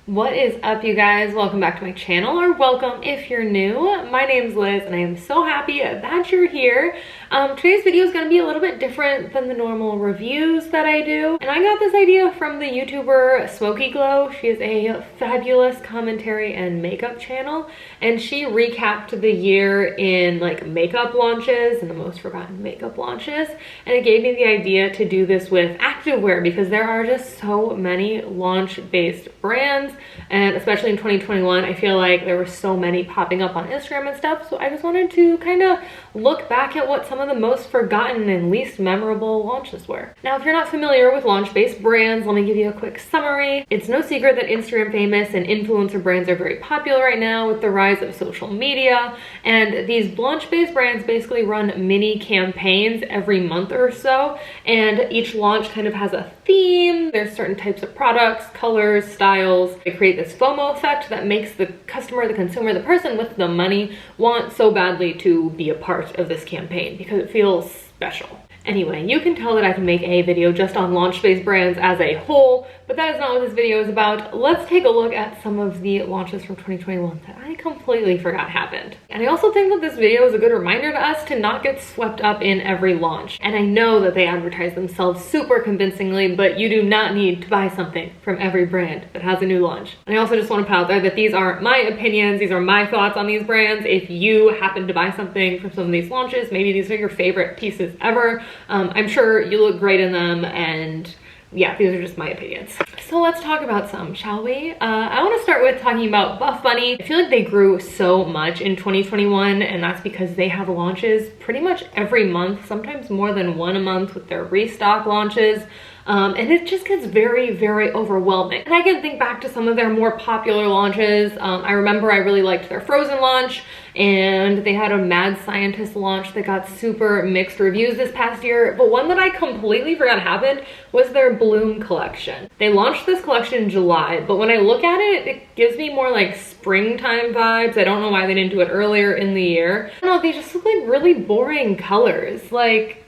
What is up, you guys? Welcome back to my channel, or welcome if you're new. My name's Liz and I am so happy that you're here. Today's video is going to be a little bit different than the normal reviews that I do, and I got this idea from the YouTuber Smoky Glow. She is a fabulous commentary and makeup channel, and she recapped the year in like makeup launches and the most forgotten makeup launches, and it gave me the idea to do this with activewear because there are just so many launch-based brands. And especially in 2021, I feel like there were so many popping up on Instagram and stuff. So I just wanted to kind of look back at what some of the most forgotten and least memorable launches were. Now, if you're not familiar with launch-based brands, let me give you a quick summary. It's no secret that Instagram famous and influencer brands are very popular right now with the rise of social media. And these launch-based brands basically run mini campaigns every month or so. And each launch kind of has a theme. There's certain types of products, colors, styles. They create this FOMO effect that makes the customer, the consumer, the person with the money want so badly to be a part of this campaign because it feels special. Anyway, you can tell that I can make a video just on launch-based brands as a whole, but that is not what this video is about. Let's take a look at some of the launches from 2021 that I completely forgot happened. And I also think that this video is a good reminder to us to not get swept up in every launch. And I know that they advertise themselves super convincingly, but you do not need to buy something from every brand that has a new launch. And I also just want to put out there that these are my opinions, these are my thoughts on these brands. If you happen to buy something from some of these launches, maybe these are your favorite pieces ever, I'm sure you look great in them, and yeah, these are just my opinions. So let's talk about some, shall we? I want to start with talking about Buff Bunny. I feel like they grew so much in 2021, and that's because they have launches pretty much every month, sometimes more than one a month with their restock launches. And it just gets very, very overwhelming. And I can think back to some of their more popular launches. I remember I really liked their Frozen launch, and they had a Mad Scientist launch that got super mixed reviews this past year. But one that I completely forgot happened was their Bloom collection. They launched this collection in July, but when I look at it, it gives me more like springtime vibes. I don't know why they didn't do it earlier in the year. I don't know, they just look like really boring colors. Like,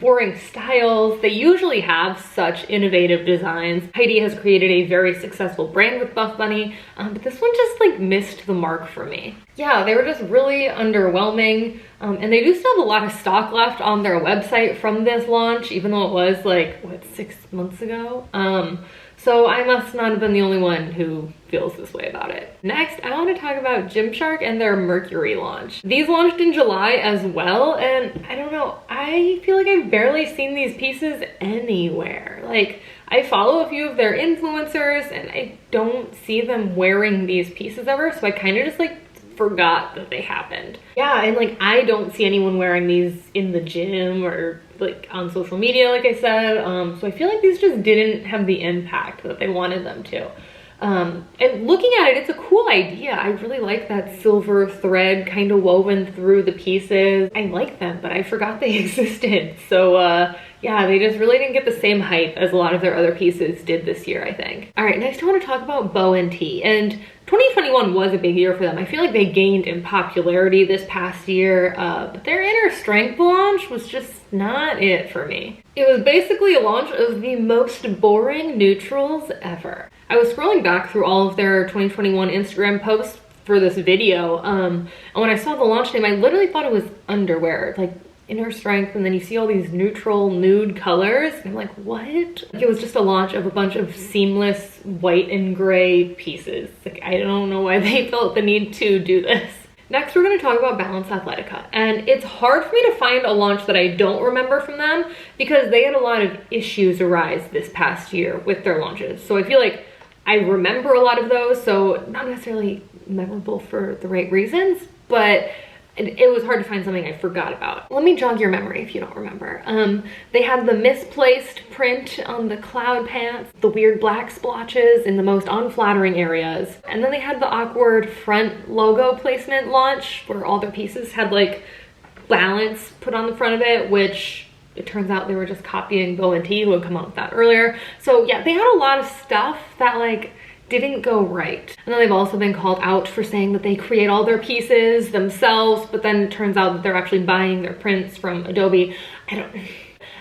boring styles. They usually have such innovative designs. Heidi has created a very successful brand with Buff Bunny, but this one just like missed the mark for me. Yeah, they were just really underwhelming, and they do still have a lot of stock left on their website from this launch, even though it was like, what, 6 months ago? So I must not have been the only one who feels this way about it. Next, I want to talk about Gymshark and their Mercury launch. These launched in July as well, and I don't know, I feel like I've barely seen these pieces anywhere. Like, I follow a few of their influencers and I don't see them wearing these pieces ever, so I kind of just like forgot that they happened. Yeah, and like I don't see anyone wearing these in the gym or like on social media, like I said. So I feel like these just didn't have the impact that they wanted them to. And looking at it, it's a cool idea. I really like that silver thread kind of woven through the pieces. I like them, but I forgot they existed. So yeah, they just really didn't get the same hype as a lot of their other pieces did this year, I think. All right, next I want to talk about Bow and Tea. And 2021 was a big year for them. I feel like they gained in popularity this past year, but their Inner Strength launch was just not it for me. It was basically a launch of the most boring neutrals ever. I was scrolling back through all of their 2021 Instagram posts for this video, and when I saw the launch name, I literally thought it was underwear, like Inner Strength, and then you see all these neutral nude colors, and I'm like, what? Like, it was just a launch of a bunch of seamless white and gray pieces. Like, I don't know why they felt the need to do this. Next, we're going to talk about Balance Athletica, and it's hard for me to find a launch that I don't remember from them because they had a lot of issues arise this past year with their launches. So I feel like I remember a lot of those, so not necessarily memorable for the right reasons, but it was hard to find something I forgot about. Let me jog your memory if you don't remember. They had the misplaced print on the cloud pants, the weird black splotches in the most unflattering areas, and then they had the awkward front logo placement launch where all their pieces had like Balance put on the front of it, which it turns out they were just copying Bow and Tea, who had come out with that earlier. So yeah, they had a lot of stuff that like didn't go right. And then they've also been called out for saying that they create all their pieces themselves, but then it turns out that they're actually buying their prints from Adobe.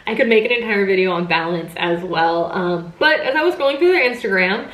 I could make an entire video on balance as well. But as I was scrolling through their Instagram,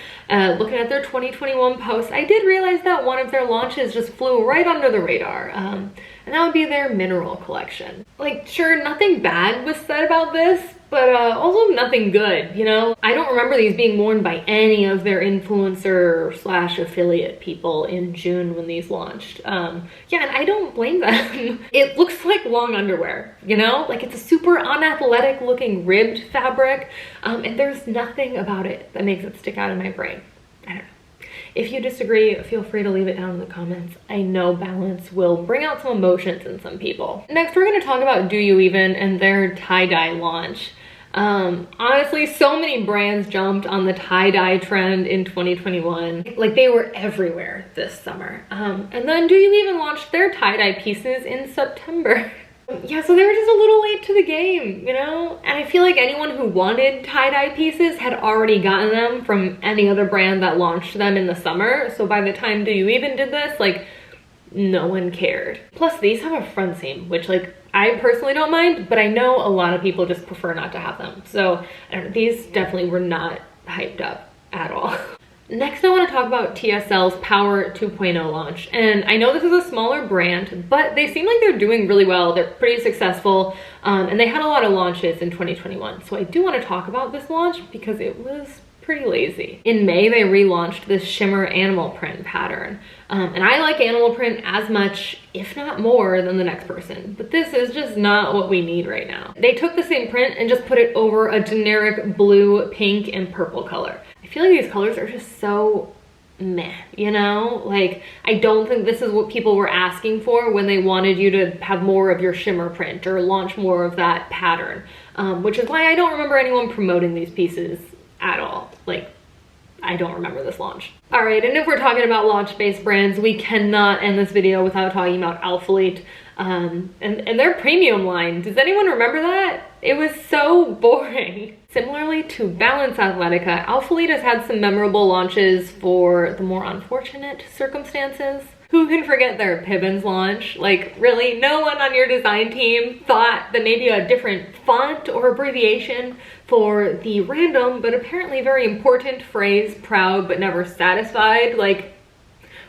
looking at their 2021 posts, I did realize that one of their launches just flew right under the radar. And that would be their mineral collection. Like, sure, nothing bad was said about this, but also nothing good, you know? I don't remember these being worn by any of their influencer slash affiliate people in June when these launched. Yeah, and I don't blame them. It looks like long underwear, you know? Like, it's a super unathletic looking ribbed fabric, and there's nothing about it that makes it stick out in my brain. I don't know. If you disagree, feel free to leave it down in the comments. I know balance will bring out some emotions in some people. Next, we're gonna talk about DoYouEven and their tie-dye launch. Honestly, so many brands jumped on the tie-dye trend in 2021. Like, they were everywhere this summer. And then DoYouEven launched their tie-dye pieces in September. Yeah, so they were just a little late to the game, you know? And I feel like anyone who wanted tie-dye pieces had already gotten them from any other brand that launched them in the summer. So by the time DoYouEven did this, like, no one cared. Plus, these have a front seam, which, like, I personally don't mind, but I know a lot of people just prefer not to have them. So I don't know, these definitely were not hyped up at all. Next, I want to talk about TSL's Power 2.0 launch. And I know this is a smaller brand, but they seem like they're doing really well. They're pretty successful, and they had a lot of launches in 2021. So I do want to talk about this launch because it was pretty lazy. In May, they relaunched this shimmer animal print pattern. And I like animal print as much, if not more, than the next person. But this is just not what we need right now. They took the same print and just put it over a generic blue, pink, and purple color. I feel like these colors are just so meh, you know? Like, I don't think this is what people were asking for when they wanted you to have more of your shimmer print or launch more of that pattern, which is why I don't remember anyone promoting these pieces at all. Like, I don't remember this launch. All right, and if we're talking about launch-based brands, we cannot end this video without talking about Alphalete and their premium line. Does anyone remember that? It was so boring. Similarly to Balance Athletica, Alphalete has had some memorable launches for the more unfortunate circumstances. Who can forget their Pibbins launch? Like, really, no one on your design team thought that maybe a different font or abbreviation for the random but apparently very important phrase proud but never satisfied? Like,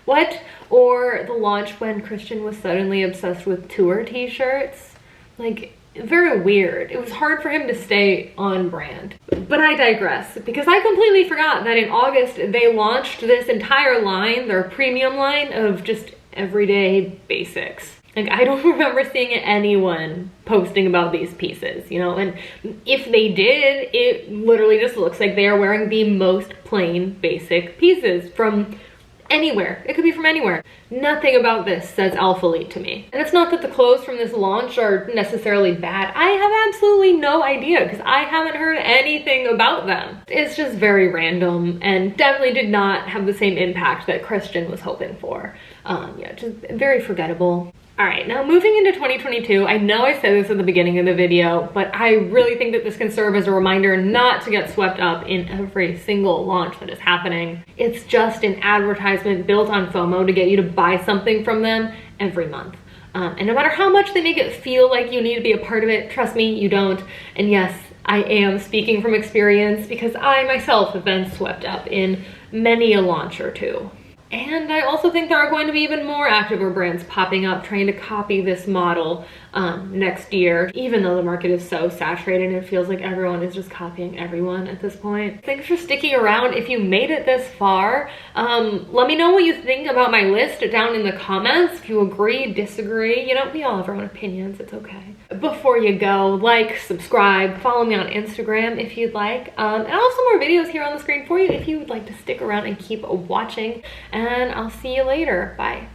what? Or the launch when Christian was suddenly obsessed with tour t-shirts? Like, very weird. It was hard for him to stay on brand. But I digress, because I completely forgot that in August they launched this entire line, their premium line of just everyday basics. Like, I don't remember seeing anyone posting about these pieces, you know, and if they did, it literally just looks like they are wearing the most plain basic pieces from anywhere. It could be from anywhere. Nothing about this says Alphalete to me. And it's not that the clothes from this launch are necessarily bad. I have absolutely no idea because I haven't heard anything about them. It's just very random and definitely did not have the same impact that Christian was hoping for. Yeah, just very forgettable. All right, now moving into 2022, I know I said this at the beginning of the video, but I really think that this can serve as a reminder not to get swept up in every single launch that is happening. It's just an advertisement built on FOMO to get you to buy something from them every month. And no matter how much they make it feel like you need to be a part of it, trust me, you don't. And yes, I am speaking from experience because I myself have been swept up in many a launch or two. And I also think there are going to be even more activewear brands popping up trying to copy this model next year, even though the market is so saturated and it feels like everyone is just copying everyone at this point. Thanks for sticking around. If you made it this far, let me know what you think about my list down in the comments. If you agree, disagree, you know, we all have our own opinions, it's okay. Before you go, like, subscribe, follow me on Instagram if you'd like, and I'll have some more videos here on the screen for you if you would like to stick around and keep watching. And I'll see you later. Bye.